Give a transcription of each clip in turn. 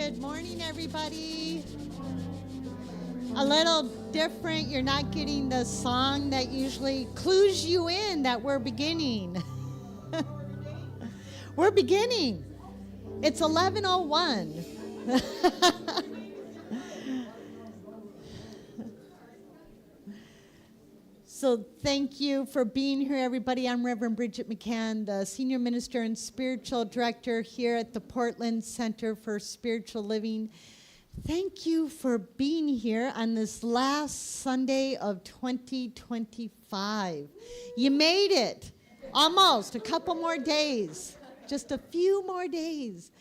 Good morning, everybody. A little different. You're not getting the song that usually clues you in that we're beginning. We're beginning. It's 11:01. So thank you for being here, everybody. I'm Reverend Bridget McCann, the Senior Minister and Spiritual Director here at the Portland Center for Spiritual Living. Thank you for being here on this last Sunday of 2025. You made it. Almost. A couple more days. Just a few more days.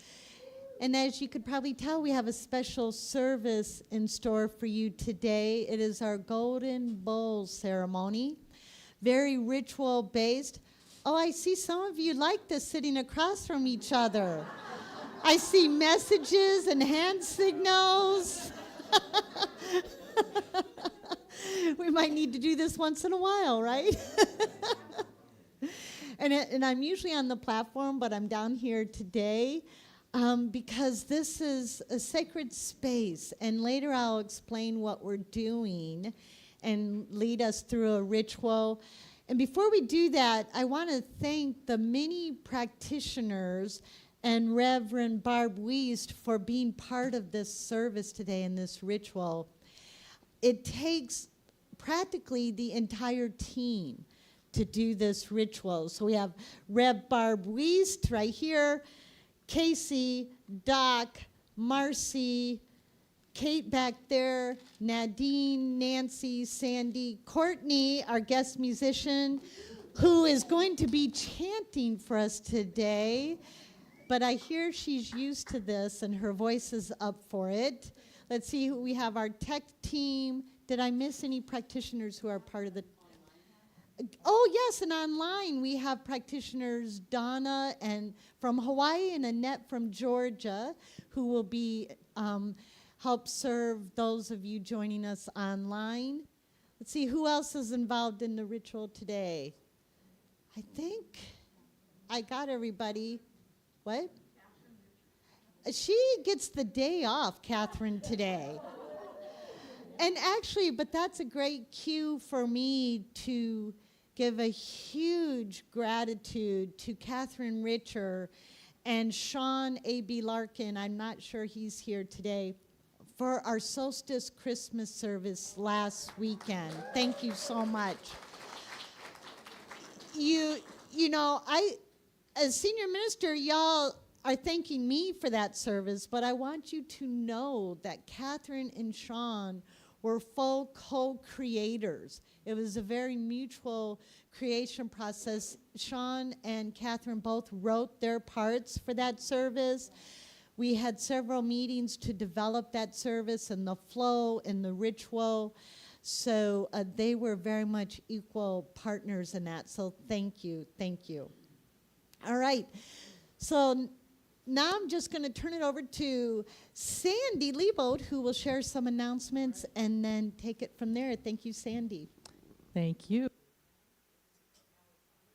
And as you could probably tell, we have a special service in store for you today. It is our Golden Bowl ceremony, very ritual-based. Oh, I see some of you like this sitting across from each other. I see messages and hand signals. We might need to do this once in a while, right? And I'm usually on the platform, but I'm down here today. Because this is a sacred space, and later I'll explain what we're doing and lead us through a ritual. And before we do that, I want to thank the many practitioners and Reverend Barb Wiest for being part of this service today and this ritual. It takes practically the entire team to do this ritual. So we have Rev Barb Wiest right here, Casey, Doc, Marcy, Kate back there, Nadine, Nancy, Sandy, Courtney, our guest musician, who is going to be chanting for us today. But I hear she's used to this and her voice is up for it. Let's see who we have. Our tech team. Did I miss any practitioners who are part of the? Oh, yes, and online we have practitioners Donna and from Hawaii and Annette from Georgia, who will be help serve those of you joining us online. Let's see, who else is involved in the ritual today? I think I got everybody. What? She gets the day off, Catherine, today. And actually, but that's a great cue for me to give a huge gratitude to Catherine Richer and Sean A.B. Larkin, I'm not sure he's here today, for our solstice Christmas service last weekend. Thank you so much. You know, as senior minister, y'all are thanking me for that service, but I want you to know that Catherine and Sean were full co-creators. It was a very mutual creation process. Sean and Catherine both wrote their parts for that service. We had several meetings to develop that service and the flow and the ritual. So they were very much equal partners in that. So thank you, thank you. All right, so now I'm just going to turn it over to Sandy Liebold, who will share some announcements and then take it from there. Thank you, Sandy. Thank you.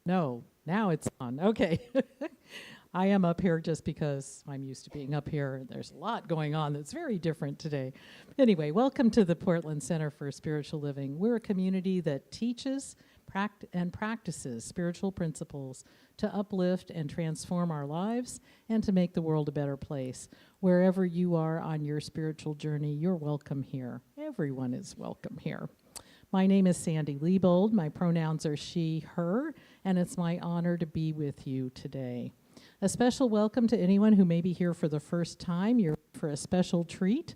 No, now it's on. Okay. I am up here just because I'm used to being up here. There's a lot going on that's very different today. Anyway, welcome to the Portland Center for Spiritual Living. We're a community that teaches and practices spiritual principles to uplift and transform our lives and to make the world a better place. Wherever you are on your spiritual journey, you're welcome here. Everyone is welcome here. My name is Sandy Liebold. My pronouns are she, her, and it's my honor to be with you today. A special welcome to anyone who may be here for the first time. You're for a special treat,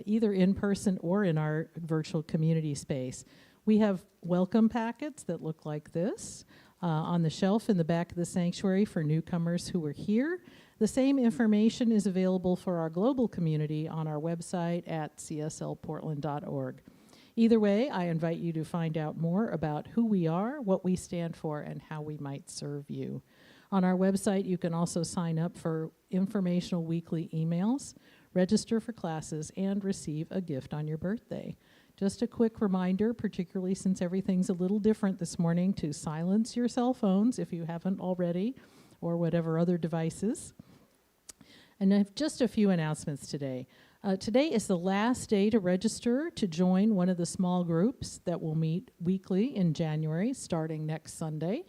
either in person or in our virtual community space. We have welcome packets that look like this on the shelf in the back of the sanctuary for newcomers who are here. The same information is available for our global community on our website at cslportland.org. Either way, I invite you to find out more about who we are, what we stand for, and how we might serve you. On our website, you can also sign up for informational weekly emails, register for classes, and receive a gift on your birthday. Just a quick reminder, particularly since everything's a little different this morning, to silence your cell phones if you haven't already, or whatever other devices. And I have just a few announcements today. Today is the last day to register to join one of the small groups that will meet weekly in January, starting next Sunday.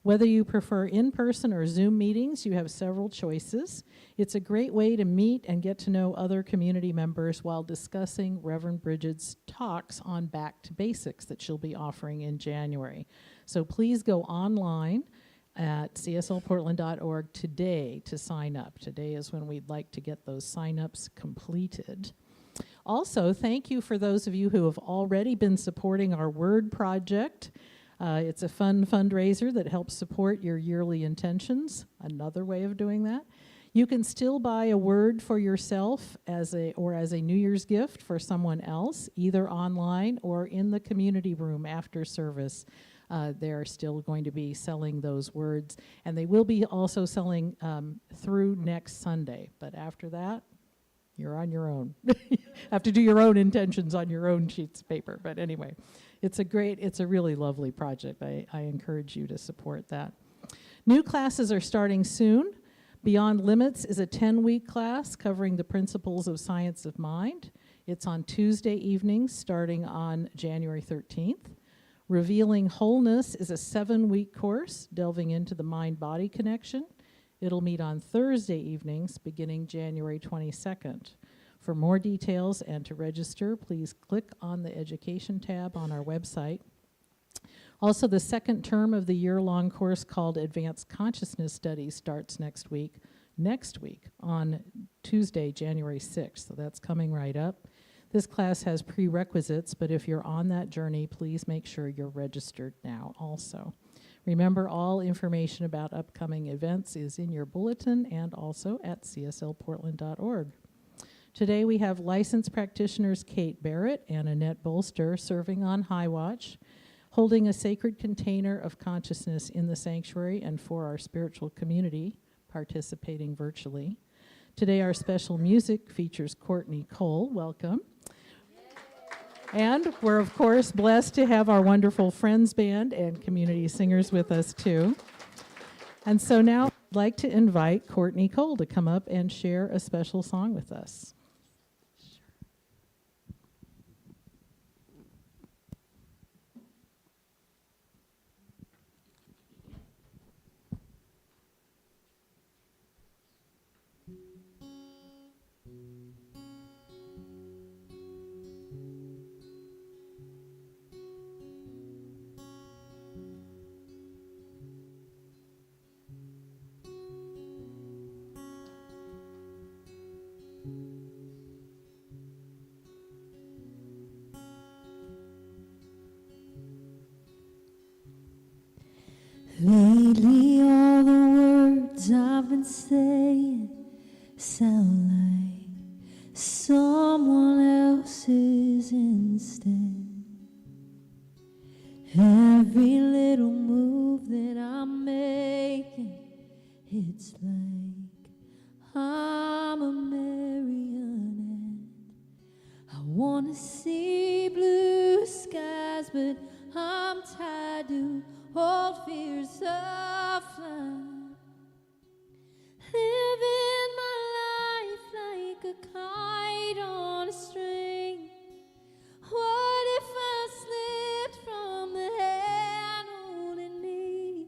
Whether you prefer in-person or Zoom meetings, you have several choices. It's a great way to meet and get to know other community members while discussing Reverend Bridget's talks on Back to Basics that she'll be offering in January. So please go online at cslportland.org today to sign up. Today is when we'd like to get those sign-ups completed. Also, thank you for those of you who have already been supporting our Word project. It's a fun fundraiser that helps support your yearly intentions. Another way of doing that. You can still buy a word for yourself as a New Year's gift for someone else, either online or in the community room after service. They're still going to be selling those words, and they will be also selling through next Sunday. But after that, you're on your own. Have to do your own intentions on your own sheets of paper. But anyway, it's a really lovely project. I encourage you to support that. New classes are starting soon. Beyond Limits is a 10-week class covering the principles of science of mind. It's on Tuesday evenings starting on January 13th. Revealing Wholeness is a 7-week course delving into the mind-body connection. It'll meet on Thursday evenings beginning January 22nd. For more details and to register, please click on the Education tab on our website. Also, the second term of the year-long course called Advanced Consciousness Studies starts next week on Tuesday, January 6th. So that's coming right up. This class has prerequisites, but if you're on that journey, please make sure you're registered now also. Remember, all information about upcoming events is in your bulletin and also at cslportland.org. Today we have licensed practitioners Kate Barrett and Annette Bolster serving on High Watch, holding a sacred container of consciousness in the sanctuary and for our spiritual community, participating virtually. Today our special music features Courtney Cole. Welcome. And we're, of course, blessed to have our wonderful Friends Band and community singers with us, too. And so now I'd like to invite Courtney Cole to come up and share a special song with us. Lately all the words I've been saying sound like someone else's instead. Every little move that I'm making, it's like I'm a marionette. I wanna see blue skies, but I'm tired to hold fears of flying. Living my life like a kite on a string. What if I slipped from the hand holding me?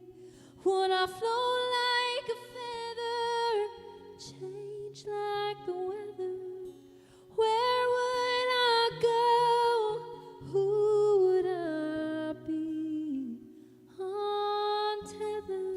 Would I float like a feather, change like the weather? Where would I go? Who would I be? Untethered.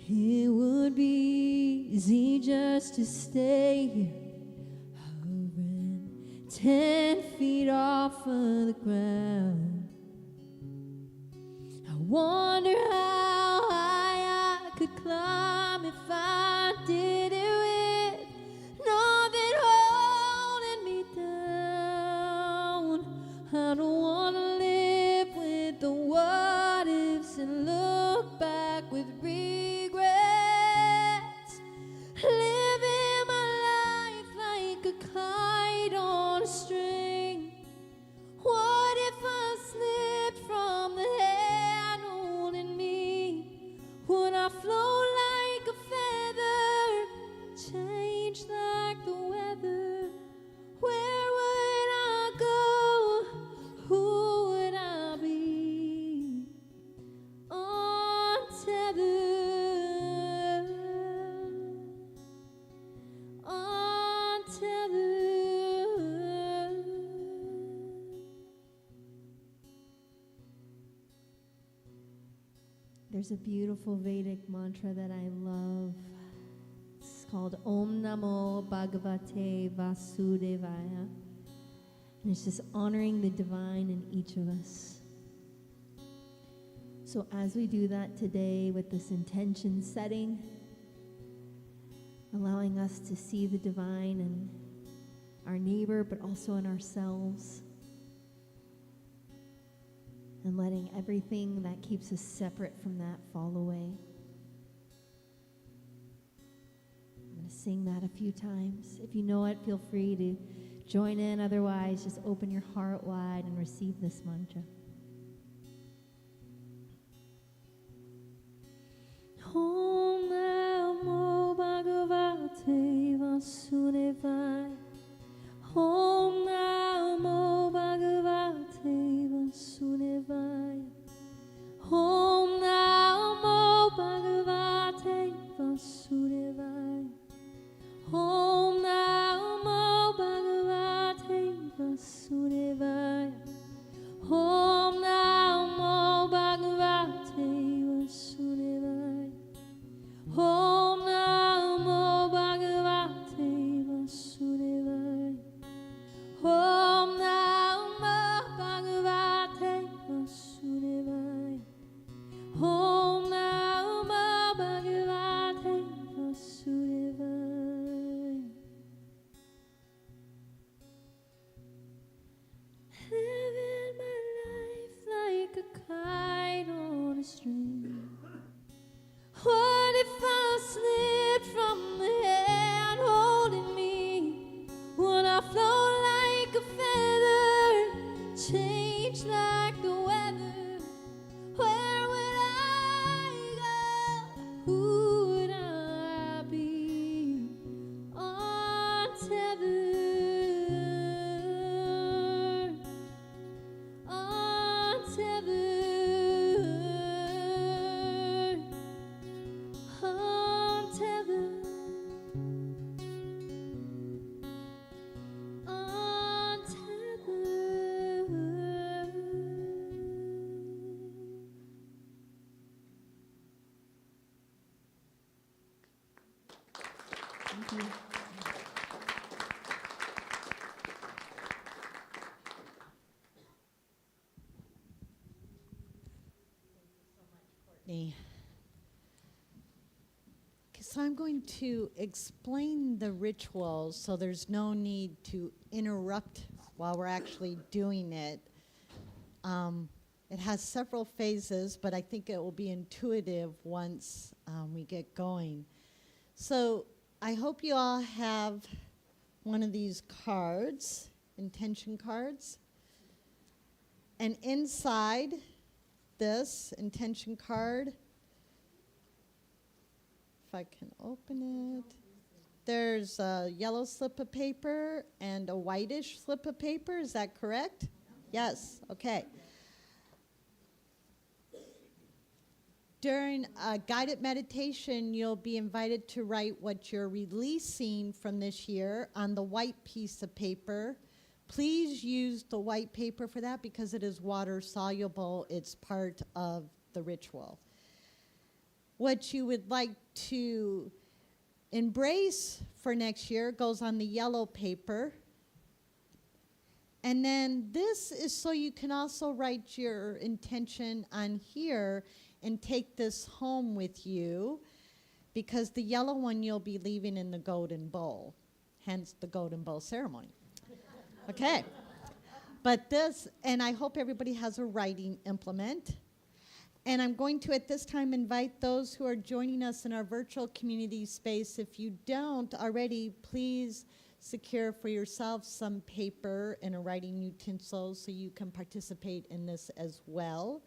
It would be easy just to stay here, hovering 10 feet off of the ground. I wonder how high I could climb if I did it with nothing holding me down. I don't want to live with the what ifs and look back with regrets. Living my life like a there's a beautiful Vedic mantra that I love. It's called Om Namo Bhagavate Vasudevaya. And it's just honoring the divine in each of us. So as we do that today with this intention setting, allowing us to see the divine in our neighbor, but also in ourselves, and letting everything that keeps us separate from that fall away. I'm going to sing that a few times. If you know it, feel free to join in. Otherwise, just open your heart wide and receive this mantra. Om Namo Bhagavate Vasudevaya. Om Namo Bhagavate Vasudevaya. Om Namo Bhagavate Vasudevaya. Om Namo Bhagavate Vasudevaya. Om Namo Bhagavate Vasudevaya. Om Namo Bhagavate Vasudevaya. Om Namo Bhagavate Vasudevaya. Om Namo Bhagavate Vasudevaya. Living my life like a kite on a string. What if I slipped from the hand holding me? Would I float like a feather, change like the weather? Where would I go? Who would I be? Untethered, untethered, untethered, untethered. Thank you. Courtney. Okay, so I'm going to explain the ritual so there's no need to interrupt while we're actually doing it. It has several phases, but I think it will be intuitive once we get going. So I hope you all have one of these cards, intention cards. And inside this intention card, if I can open it, there's a yellow slip of paper and a whitish slip of paper. Is that correct? Yes, okay. During a guided meditation, you'll be invited to write what you're releasing from this year on the white piece of paper. Please use the white paper for that because it is water soluble. It's part of the ritual. What you would like to embrace for next year goes on the yellow paper. And then this is so you can also write your intention on here and take this home with you, because the yellow one you'll be leaving in the golden bowl, hence the golden bowl ceremony. Okay. But this, and I hope everybody has a writing implement. And I'm going to, at this time, invite those who are joining us in our virtual community space. If you don't already, please secure for yourself some paper and a writing utensil so you can participate in this as well.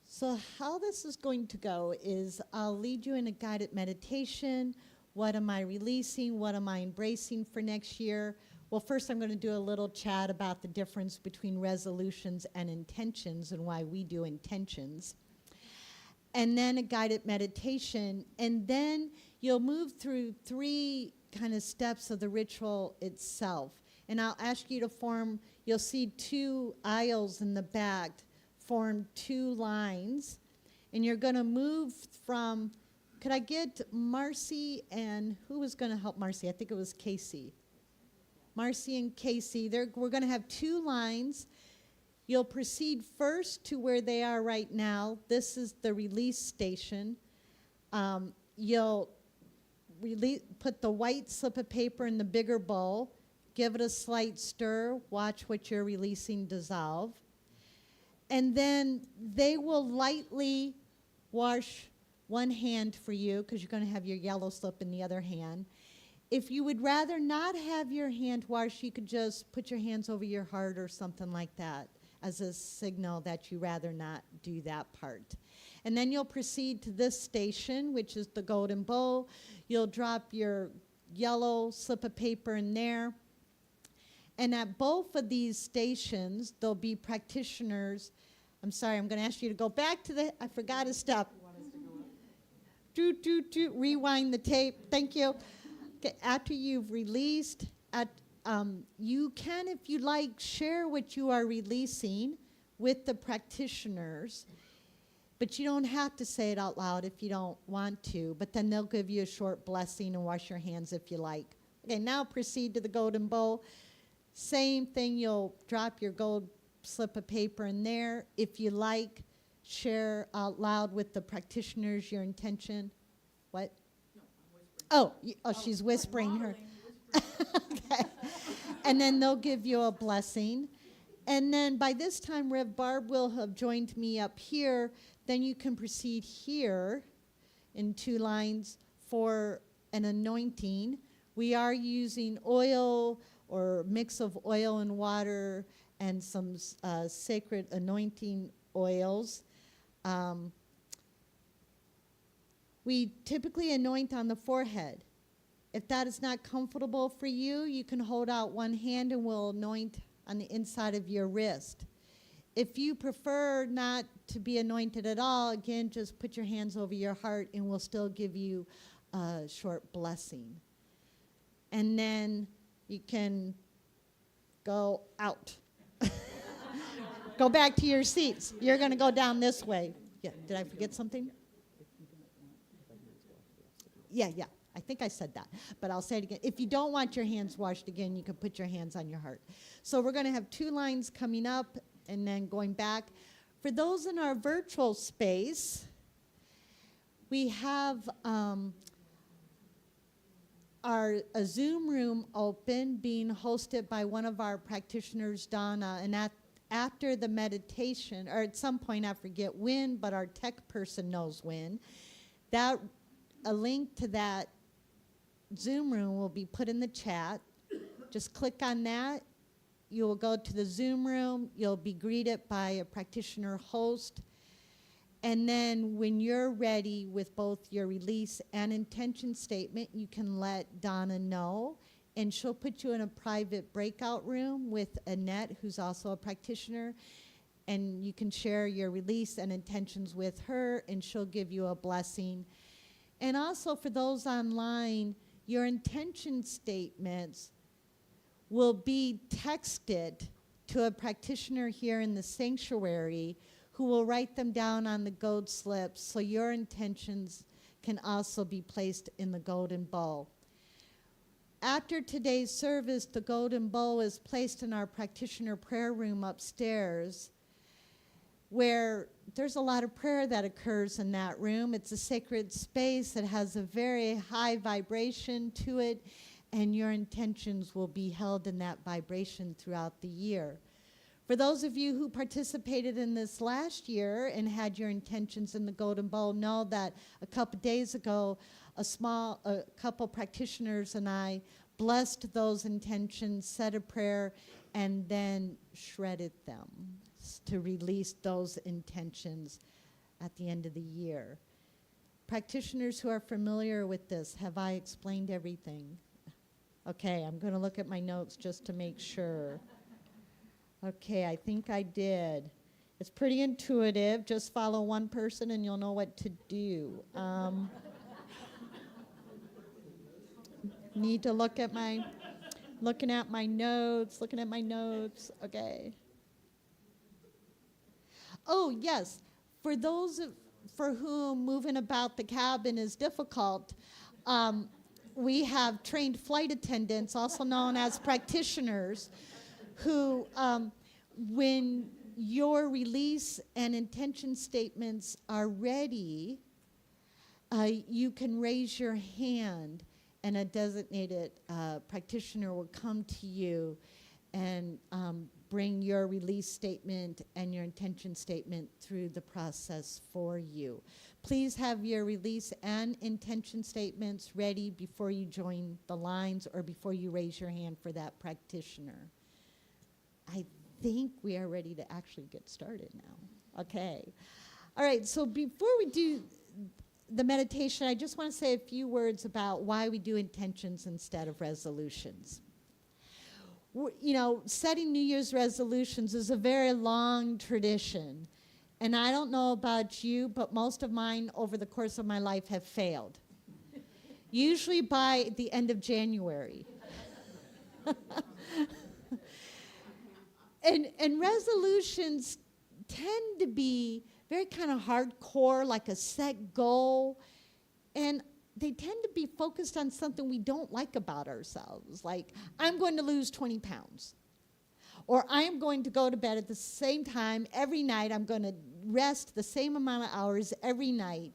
So how this is going to go is I'll lead you in a guided meditation. What am I releasing? What am I embracing for next year? Well, first I'm going to do a little chat about the difference between resolutions and intentions and why we do intentions. And then a guided meditation. And then you'll move through 3 kind of steps of the ritual itself. And I'll ask you to form, you'll see 2 aisles in the back, form 2 lines. And you're going to move from, could I get Marcy and who was going to help Marcy? I think it was Casey. Marcy and Casey, we're going to have 2 lines. You'll proceed first to where they are right now. This is the release station. You'll put the white slip of paper in the bigger bowl, give it a slight stir, watch what you're releasing dissolve. And then they will lightly wash one hand for you because you're going to have your yellow slip in the other hand. If you would rather not have your hand washed, you could just put your hands over your heart or something like that as a signal that you rather not do that part. And then you'll proceed to this station, which is the golden bowl. You'll drop your yellow slip of paper in there. And at both of these stations, there'll be practitioners. I'm sorry, I'm going to ask you to go back to I forgot a step. Rewind the tape. Thank you. Okay, after you've released, you can, if you like, share what you are releasing with the practitioners, but you don't have to say it out loud if you don't want to, but then they'll give you a short blessing and wash your hands if you like. Okay, now proceed to the golden bowl. Same thing, you'll drop your gold slip of paper in there. If you like, share out loud with the practitioners your intention. What? No, I'm whispering. She's whispering her. Okay. And then they'll give you a blessing. And then by this time, Rev Barb will have joined me up here. Then you can proceed here in 2 lines for an anointing. We are using oil or mix of oil and water and some sacred anointing oils. We typically anoint on the forehead. If that is not comfortable for you, you can hold out one hand and we'll anoint on the inside of your wrist. If you prefer not to be anointed at all, again, just put your hands over your heart and we'll still give you a short blessing. And then you can go out. Go back to your seats. You're going to go down this way. Yeah, did I forget something? Yeah. I think I said that, but I'll say it again. If you don't want your hands washed again, you can put your hands on your heart. So we're going to have 2 lines coming up and then going back. For those in our virtual space, we have a Zoom room open being hosted by one of our practitioners, Donna, and after the meditation, or at some point, I forget when, but our tech person knows when, a link to that Zoom room will be put in the chat. Just click on that. You will go to the Zoom room. You'll be greeted by a practitioner host. And then when you're ready with both your release and intention statement, you can let Donna know. And she'll put you in a private breakout room with Annette, who's also a practitioner. And you can share your release and intentions with her, and she'll give you a blessing. And also for those online, your intention statements will be texted to a practitioner here in the sanctuary who will write them down on the gold slips so your intentions can also be placed in the golden bowl. After today's service, the golden bowl is placed in our practitioner prayer room upstairs, where there's a lot of prayer that occurs in that room. It's a sacred space that has a very high vibration to it, and your intentions will be held in that vibration throughout the year. For those of you who participated in this last year and had your intentions in the golden bowl, know that a couple days ago, a couple practitioners and I blessed those intentions, said a prayer, and then shredded them to release those intentions at the end of the year. Practitioners who are familiar with this, have I explained everything? Okay, I'm going to look at my notes just to make sure. Okay, I think I did. It's pretty intuitive. Just follow one person and you'll know what to do. Need to looking at my notes. Okay. Oh, yes. For those for whom moving about the cabin is difficult, we have trained flight attendants, also known as practitioners, who, when your release and intention statements are ready, you can raise your hand and a designated practitioner will come to you and bring your release statement and your intention statement through the process for you. Please have your release and intention statements ready before you join the lines or before you raise your hand for that practitioner. I think we are ready to actually get started now. Okay. All right, so before we do the meditation, I just want to say a few words about why we do intentions instead of resolutions. You know, setting New Year's resolutions is a very long tradition. And I don't know about you, but most of mine over the course of my life have failed. Usually by the end of January. And resolutions tend to be very kind of hardcore, like a set goal. And they tend to be focused on something we don't like about ourselves. Like, I'm going to lose 20 pounds. Or I'm going to go to bed at the same time every night. I'm going to rest the same amount of hours every night.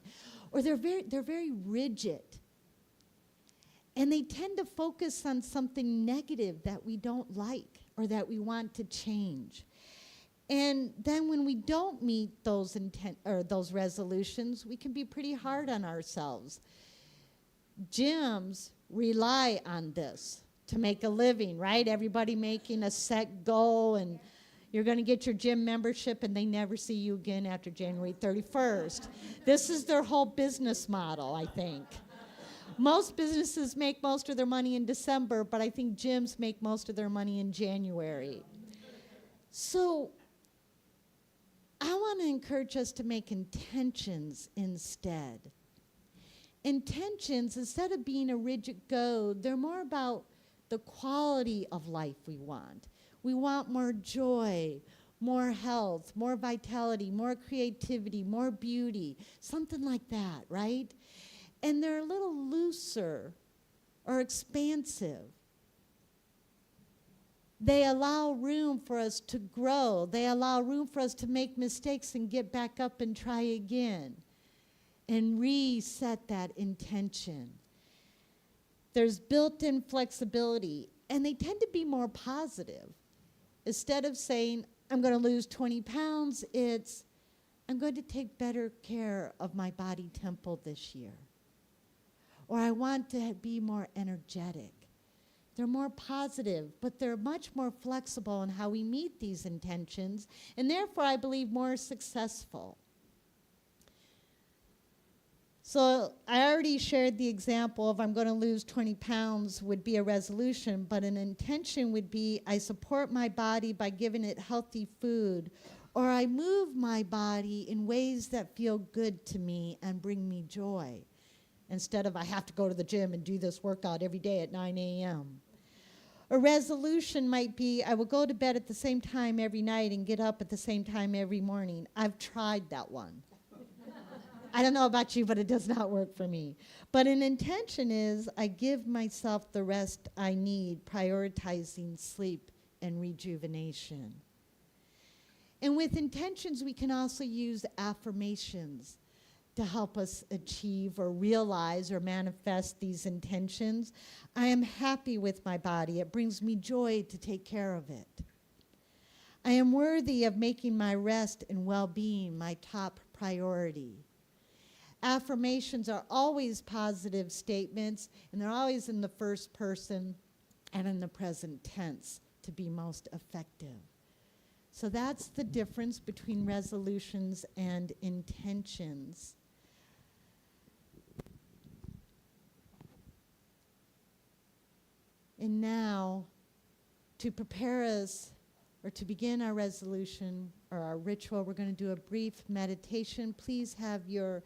Or they're very rigid. And they tend to focus on something negative that we don't like or that we want to change. And then when we don't meet those resolutions, we can be pretty hard on ourselves. Gyms rely on this to make a living, right? Everybody making a set goal, and you're going to get your gym membership and they never see you again after January 31st. This is their whole business model, I think. Most businesses make most of their money in December, but I think gyms make most of their money in January. So I want to encourage us to make intentions instead. Intentions, instead of being a rigid goal, they're more about the quality of life we want. We want more joy, more health, more vitality, more creativity, more beauty, something like that, right? And they're a little looser or expansive. They allow room for us to grow. They allow room for us to make mistakes and get back up and try again and reset that intention. There's built-in flexibility, and they tend to be more positive. Instead of saying, I'm going to lose 20 pounds, it's, I'm going to take better care of my body temple this year. Or I want to be more energetic. They're more positive, but they're much more flexible in how we meet these intentions, and therefore, I believe, more successful. So I already shared the example of I'm going to lose 20 pounds would be a resolution, but an intention would be I support my body by giving it healthy food, or I move my body in ways that feel good to me and bring me joy, instead of I have to go to the gym and do this workout every day at 9 a.m. A resolution might be I will go to bed at the same time every night and get up at the same time every morning. I've tried that one. I don't know about you, but it does not work for me. But an intention is I give myself the rest I need, prioritizing sleep and rejuvenation. And with intentions, we can also use affirmations to help us achieve or realize or manifest these intentions. I am happy with my body. It brings me joy to take care of it. I am worthy of making my rest and well-being my top priority. Affirmations are always positive statements, and they're always in the first person and in the present tense to be most effective. So that's the difference between resolutions and intentions. And now, to prepare us or to begin our resolution or our ritual, we're going to do a brief meditation. Please have your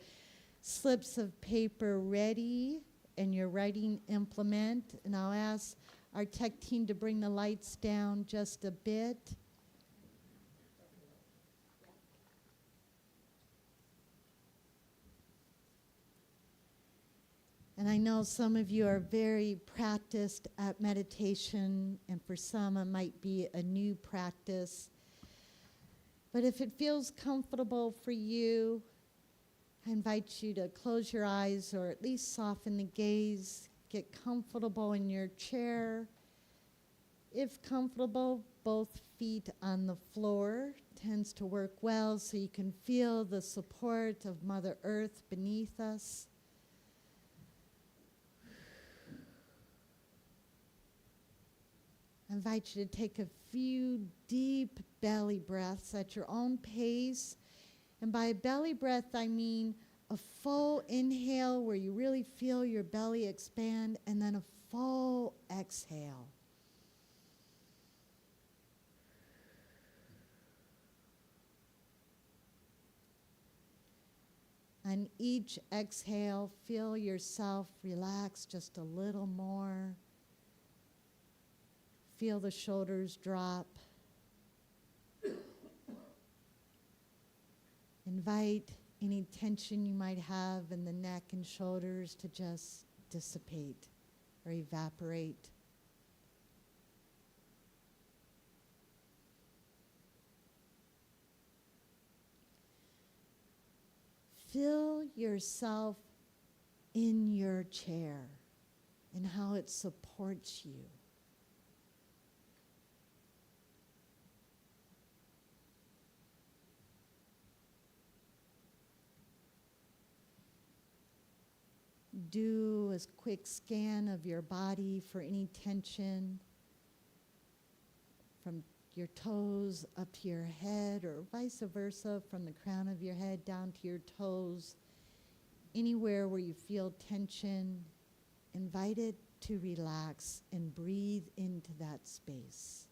slips of paper ready and your writing implement. And I'll ask our tech team to bring the lights down just a bit. And I know some of you are very practiced at meditation, and for some it might be a new practice. But if it feels comfortable for you, I invite you to close your eyes or at least soften the gaze. Get comfortable in your chair. If comfortable, both feet on the floor tends to work well so you can feel the support of Mother Earth beneath us. I invite you to take a few deep belly breaths at your own pace. And by belly breath, I mean a full inhale where you really feel your belly expand, and then a full exhale. On each exhale, feel yourself relax just a little more. Feel the shoulders drop. Invite any tension you might have in the neck and shoulders to just dissipate or evaporate. Feel yourself in your chair and how it supports you. Do a quick scan of your body for any tension from your toes up to your head, or vice versa, from the crown of your head down to your toes. Anywhere where you feel tension, invite it to relax and breathe into that space.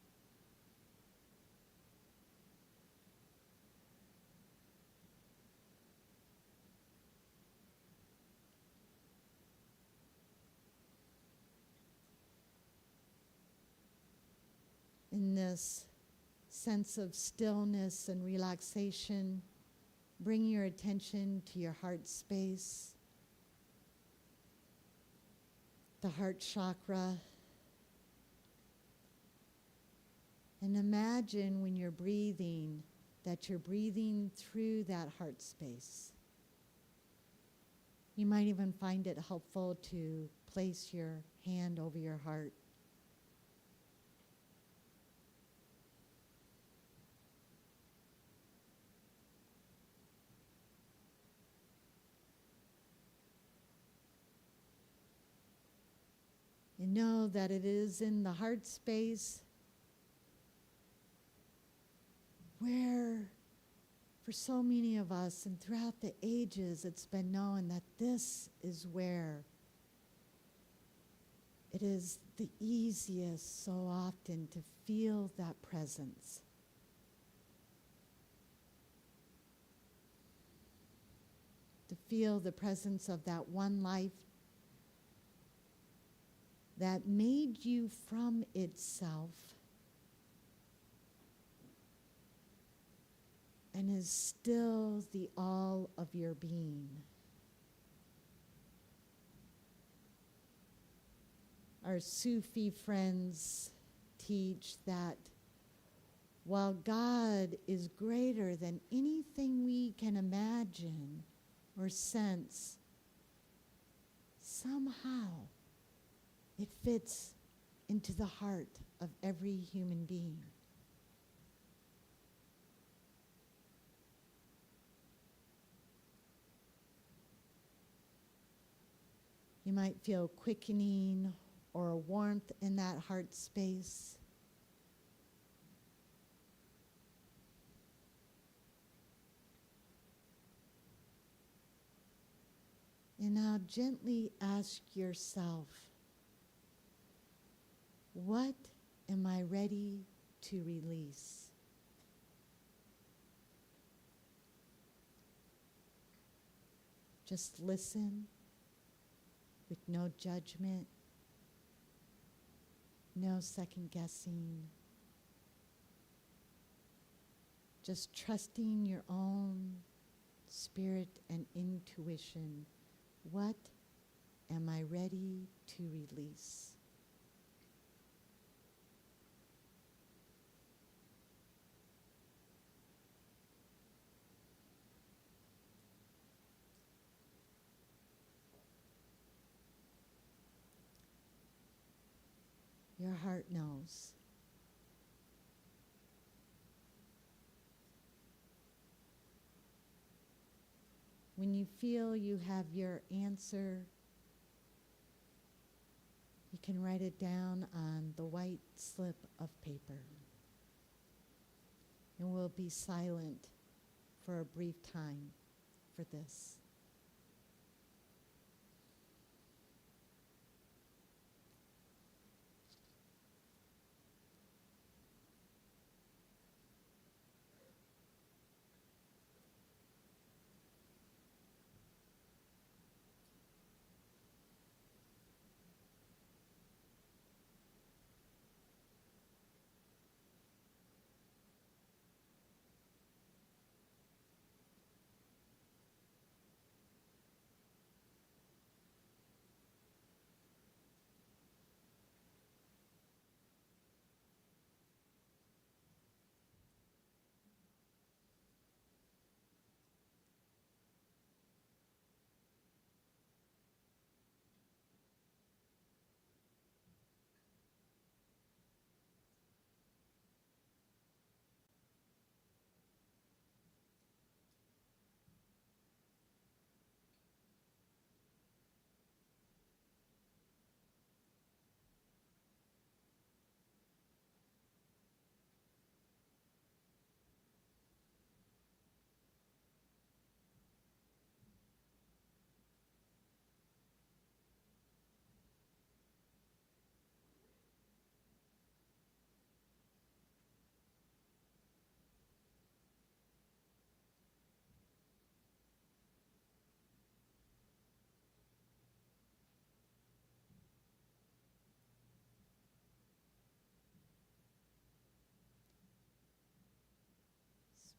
In this sense of stillness and relaxation, bring your attention to your heart space, the heart chakra, and imagine when you're breathing that you're breathing through that heart space. You might even find it helpful to place your hand over your heart. And know that it is in the heart space where, for so many of us and throughout the ages, it's been known that this is where it is the easiest so often to feel that presence. To feel the presence of that one life that made you from itself and is still the all of your being. Our Sufi friends teach that while God is greater than anything we can imagine or sense, somehow it fits into the heart of every human being. You might feel quickening or a warmth in that heart space. And now gently ask yourself, what am I ready to release? Just listen with no judgment, no second guessing, just trusting your own spirit and intuition. What am I ready to release? Your heart knows. When you feel you have your answer, you can write it down on the white slip of paper. And we'll be silent for a brief time for this.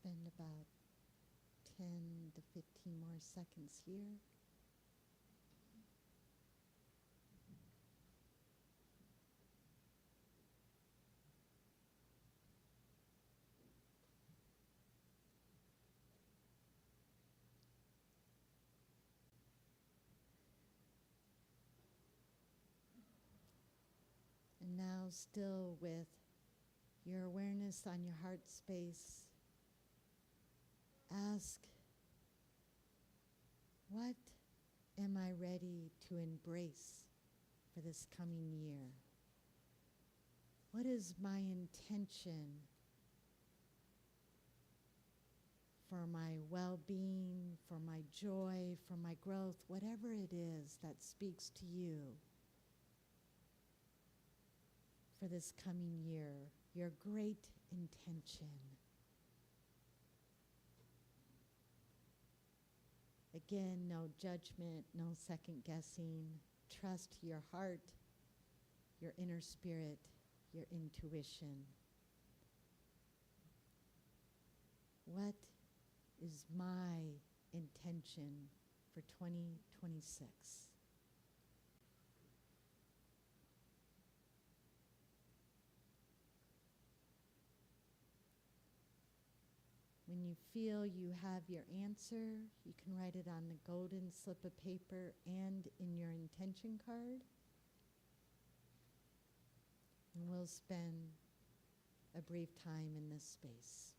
Spend about 10 to 15 more seconds here. And now, still with your awareness on your heart space, ask, what am I ready to embrace for this coming year? What is my intention for my well-being, for my joy, for my growth, whatever it is that speaks to you for this coming year, your great intention? Again, no judgment, no second guessing. Trust your heart, your inner spirit, your intuition. What is my intention for 2026? When you feel you have your answer, you can write it on the golden slip of paper and in your intention card. And we'll spend a brief time in this space.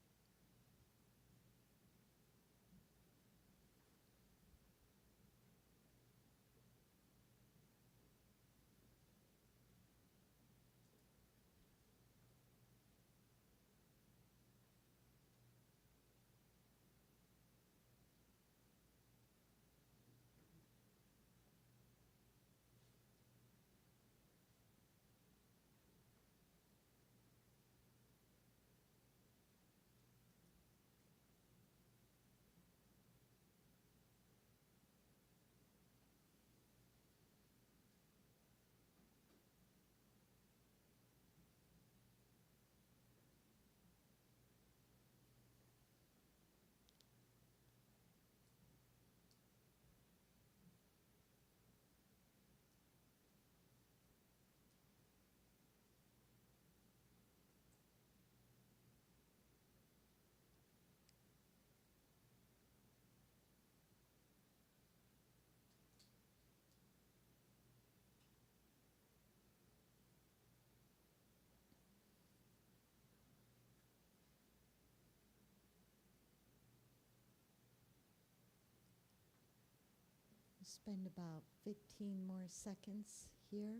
spend about 15 more seconds here.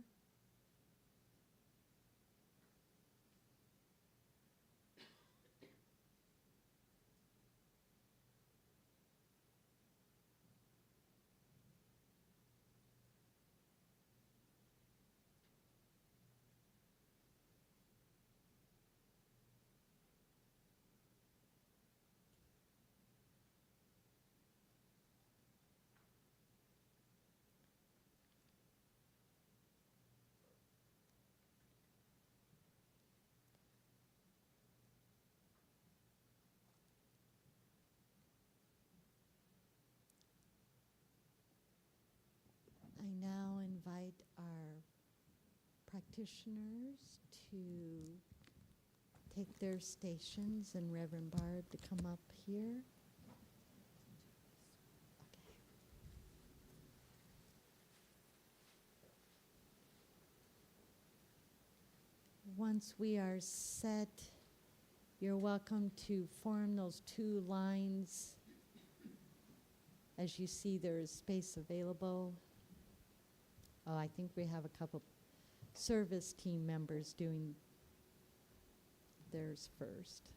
I now invite our practitioners to take their stations and Reverend Bard to come up here. Okay. Once we are set, you're welcome to form those two lines. As you see, there is space available. Oh, I think we have a couple service team members doing theirs first.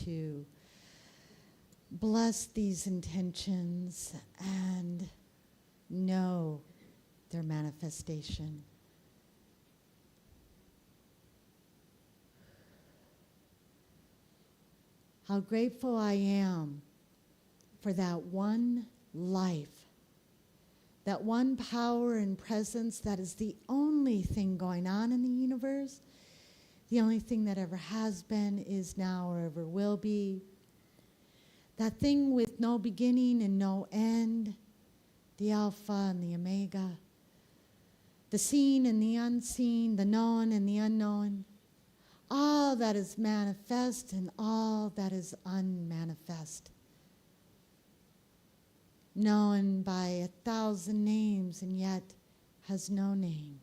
to bless these intentions and know their manifestation. How grateful I am for that one life, that one power and presence that is the only thing going on in the universe, the only thing that ever has been, is now, or ever will be. That thing with no beginning and no end, the Alpha and the Omega, the seen and the unseen, the known and the unknown, all that is manifest and all that is unmanifest. Known by 1,000 names and yet has no name.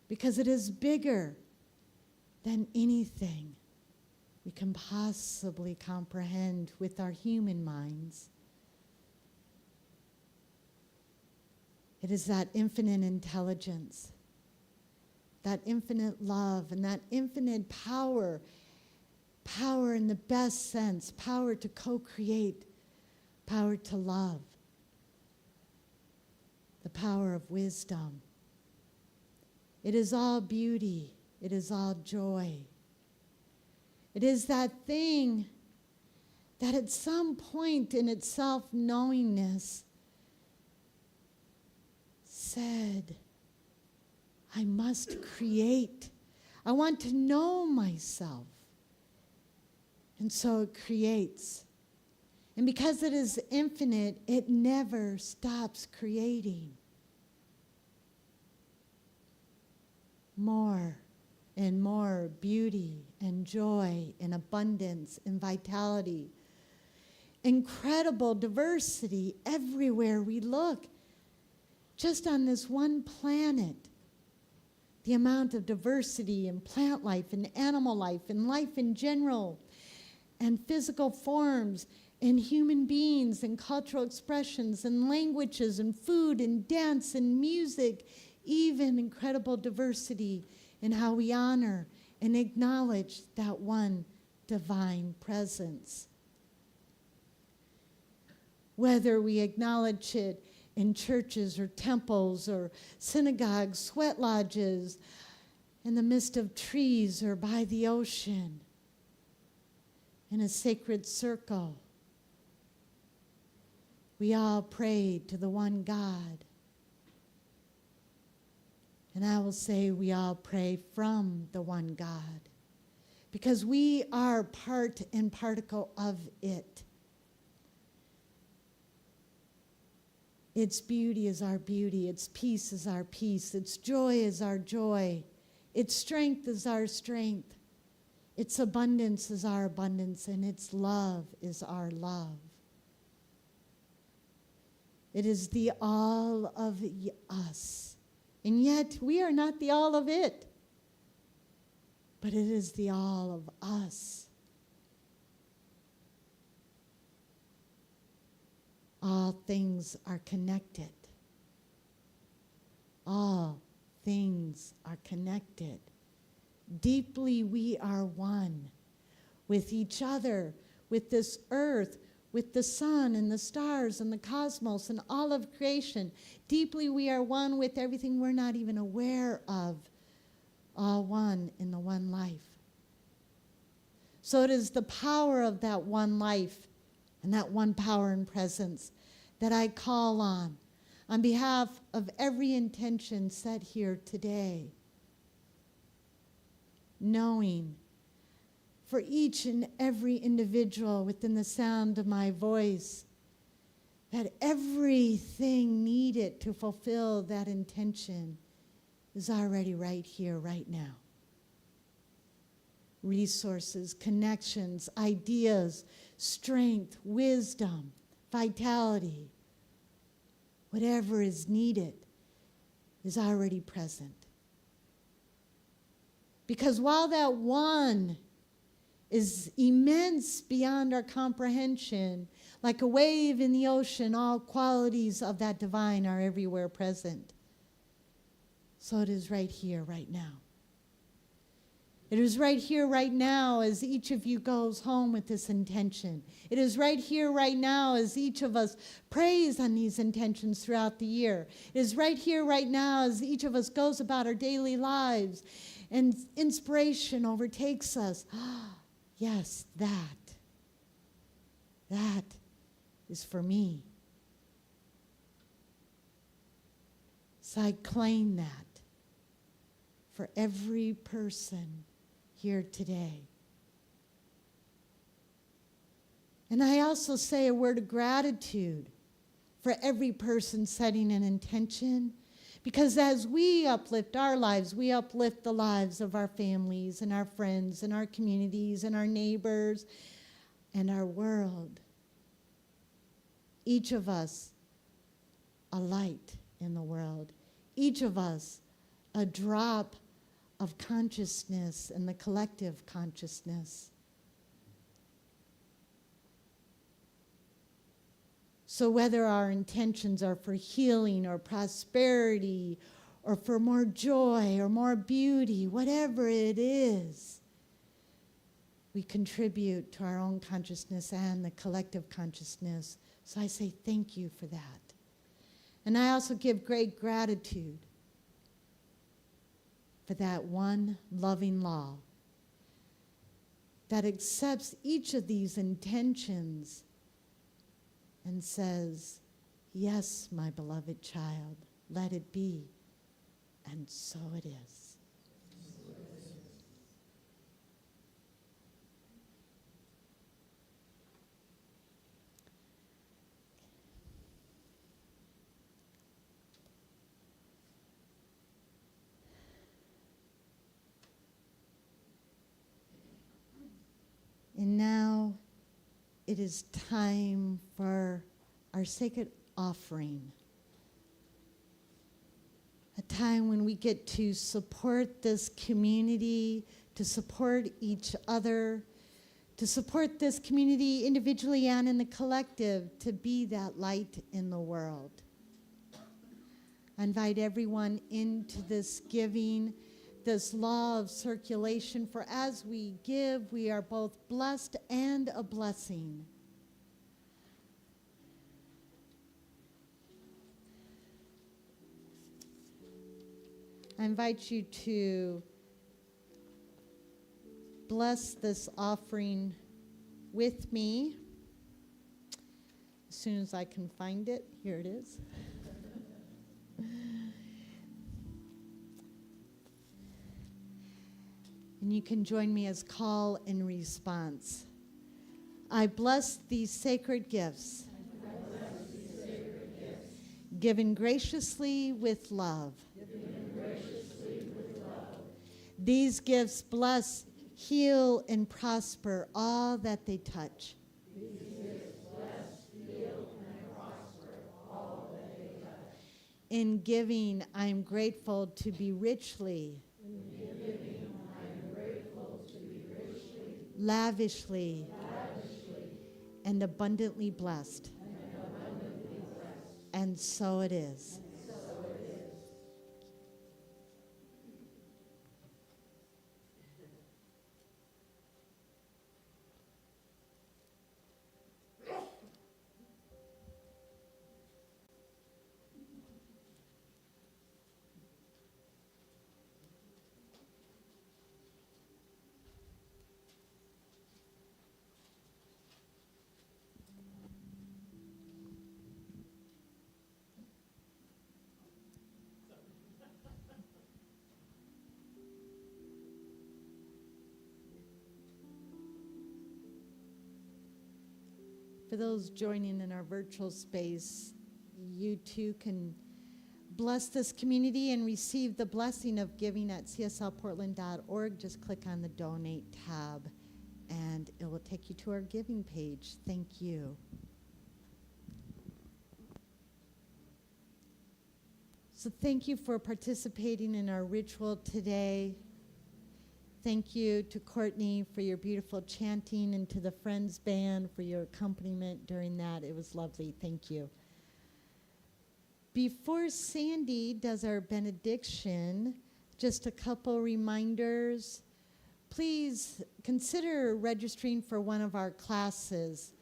Because it is bigger than anything we can possibly comprehend with our human minds. It is that infinite intelligence, that infinite love, and that infinite power, power in the best sense, power to co-create, power to love, the power of wisdom. It is all beauty. It is all joy. It is that thing that at some point in its self-knowingness said, I must create. I want to know myself. And so it creates. And because it is infinite, it never stops creating. More and more beauty and joy and abundance and vitality. Incredible diversity everywhere we look. Just on this one planet, the amount of diversity in plant life and animal life and life in general and physical forms and human beings and cultural expressions and languages and food and dance and music, even incredible diversity in how we honor and acknowledge that one divine presence. Whether we acknowledge it in churches or temples or synagogues, sweat lodges, in the midst of trees or by the ocean, in a sacred circle, we all prayed to the one God. And I will say we all pray from the one God, because we are part and particle of it. Its beauty is our beauty. Its peace is our peace. Its joy is our joy. Its strength is our strength. Its abundance is our abundance. And its love is our love. It is the all of us. And yet we are not the all of it. But it is the all of us. All things are connected. All things are connected. Deeply we are one with each other, with this earth, with the sun and the stars and the cosmos and all of creation. Deeply we are one with everything we're not even aware of. All one in the one life. So it is the power of that one life and that one power and presence that I call on behalf of every intention set here today. Knowing for each and every individual within the sound of my voice that everything needed to fulfill that intention is already right here, right now. Resources, connections, ideas, strength, wisdom, vitality, whatever is needed is already present. Because while that one is immense beyond our comprehension, like a wave in the ocean, all qualities of that divine are everywhere present. So it is right here, right now. It is right here, right now, as each of you goes home with this intention. It is right here, right now, as each of us prays on these intentions throughout the year. It is right here, right now, as each of us goes about our daily lives and inspiration overtakes us. Yes, that is for me. So I claim that for every person here today. And I also say a word of gratitude for every person setting an intention, because as we uplift our lives, we uplift the lives of our families and our friends and our communities and our neighbors and our world. Each of us a light in the world. Each of us a drop of consciousness in the collective consciousness. So whether our intentions are for healing or prosperity or for more joy or more beauty, whatever it is, we contribute to our own consciousness and the collective consciousness. So I say thank you for that. And I also give great gratitude for that one loving law that accepts each of these intentions and says, yes, my beloved child, let it be. And so it is. And now it is time for our sacred offering. A time when we get to support this community, to support each other, to support this community individually and in the collective, to be that light in the world. I invite everyone into this giving, this law of circulation, for as we give, we are both blessed and a blessing. I invite you to bless this offering with me. As soon as I can find it, here it is. And you can join me as call and response. I bless these sacred gifts, given graciously with love. These gifts bless, heal, and prosper all that they touch. In giving, I am grateful to be richly, lavishly, and abundantly blessed. And so it is. For those joining in our virtual space, you too can bless this community and receive the blessing of giving at cslportland.org. Just click on the Donate tab, and it will take you to our giving page. Thank you. So thank you for participating in our ritual today. Thank you to Courtney for your beautiful chanting and to the Friends Band for your accompaniment during that. It was lovely. Thank you. Before Sandy does our benediction, just a couple reminders. please consider registering for one of our classes.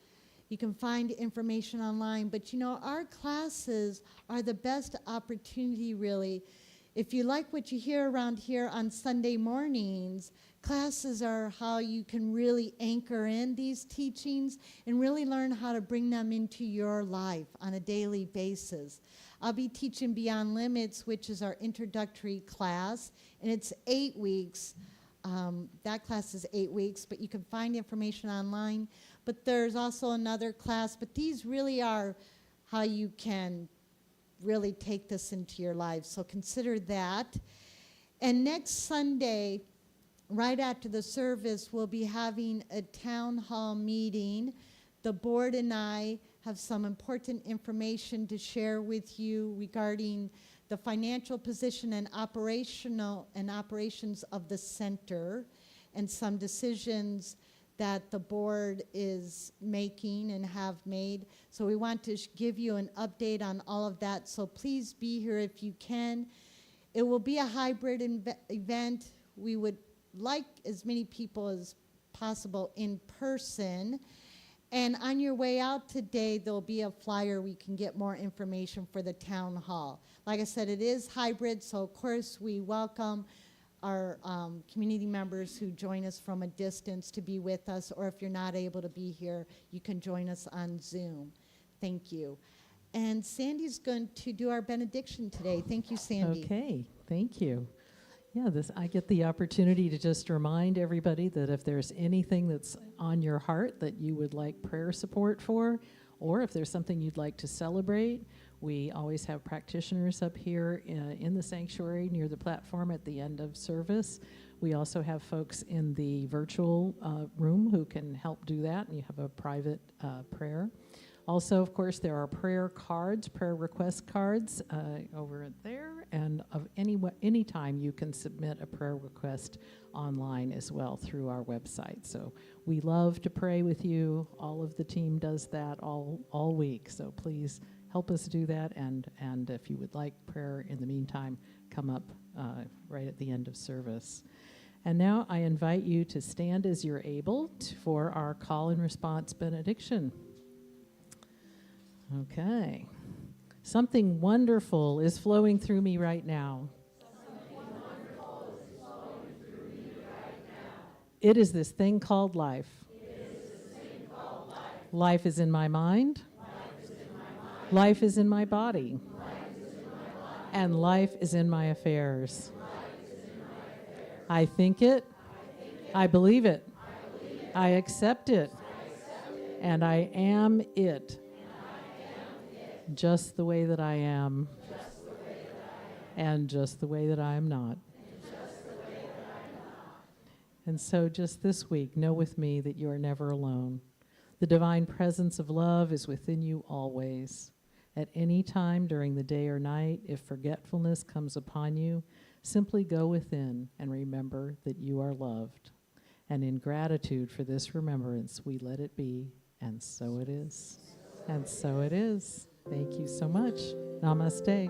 You can find information online, but you know, our classes are the best opportunity, really. If you like what you hear around here on Sunday mornings, classes are how you can really anchor in these teachings and really learn how to bring them into your life on a daily basis. I'll be teaching Beyond Limits, which is our introductory class, and it's 8 weeks. That class is 8 weeks, but you can find information online. But there's also another class, but these really are how you can really take this into your life. So consider that. And next Sunday, right after the service, we'll be having a town hall meeting. The board and I have some important information to share with you regarding the financial position and operations of the center, and some decisions that the board is making and have made. So we want to give you an update on all of that. So please be here if you can. It will be a hybrid event. We would like as many people as possible in person. And on your way out today, there'll be a flyer where you can get more information for the town hall. Like I said, it is hybrid, so of course we welcome our community members who join us from a distance to be with us, or if you're not able to be here, you can join us on Zoom. Thank you. And Sandy's going to do our benediction today. Thank you, Sandy. Okay, thank you. Yeah, I get the opportunity to just remind everybody that if there's anything that's on your heart that you would like prayer support for, or if there's something you'd like to celebrate, we always have practitioners up here in the sanctuary near the platform at the end of service. We also have folks in the virtual room who can help do that, and you have a private prayer. Also, of course, there are prayer cards, prayer request cards over there, and of any time you can submit a prayer request online as well through our website. So we love to pray with you. All of the team does that all week, so please help us do that, and if you would like prayer in the meantime, come up right at the end of service. And now I invite you to stand as you're able for our call and response benediction. Okay. Something wonderful is flowing through me right now. It is this thing called life. Life is in my mind. Life is in my body. And life is in my affairs. I think it. I believe it. I accept it. And I am it. Just the way that I am. And just the way that I am not. And so just this week, know with me that you are never alone. The divine presence of love is within you always. At any time during the day or night, if forgetfulness comes upon you, simply go within and remember that you are loved. And in gratitude for this remembrance, we let it be, and so it is. And so it is. Thank you so much. Namaste.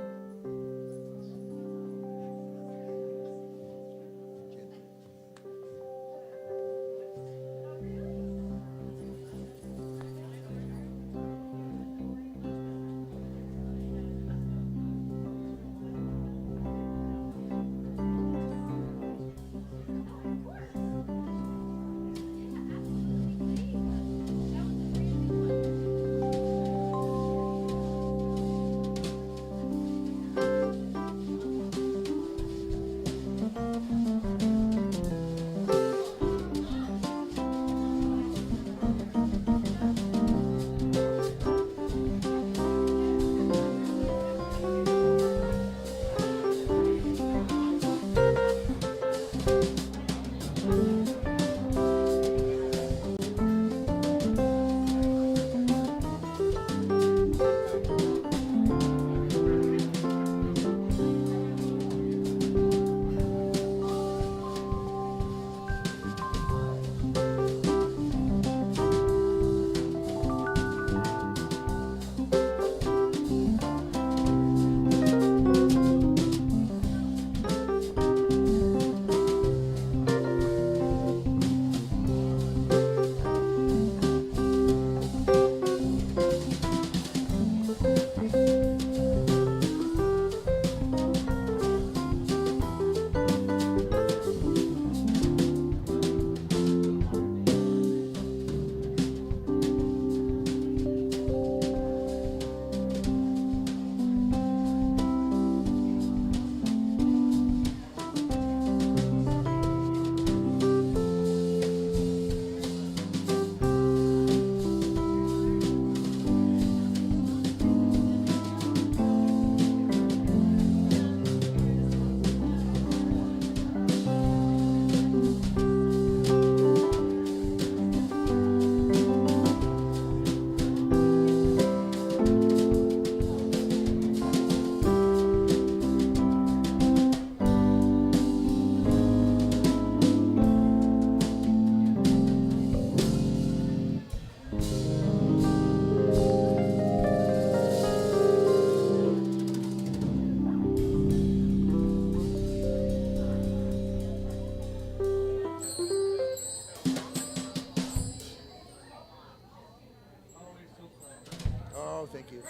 you.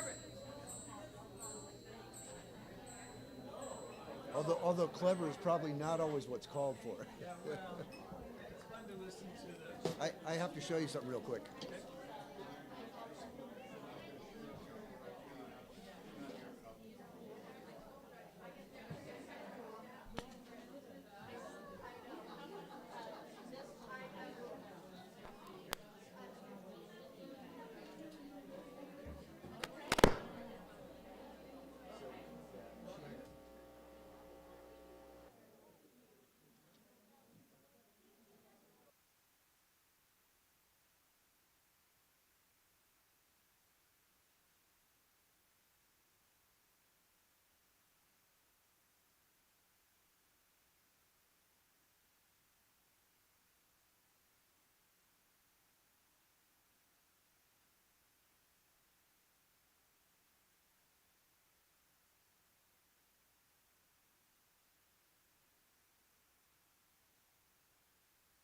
Although clever is probably not always what's called for. Yeah, well, it's fun to listen to the. I have to show you something real quick. Okay.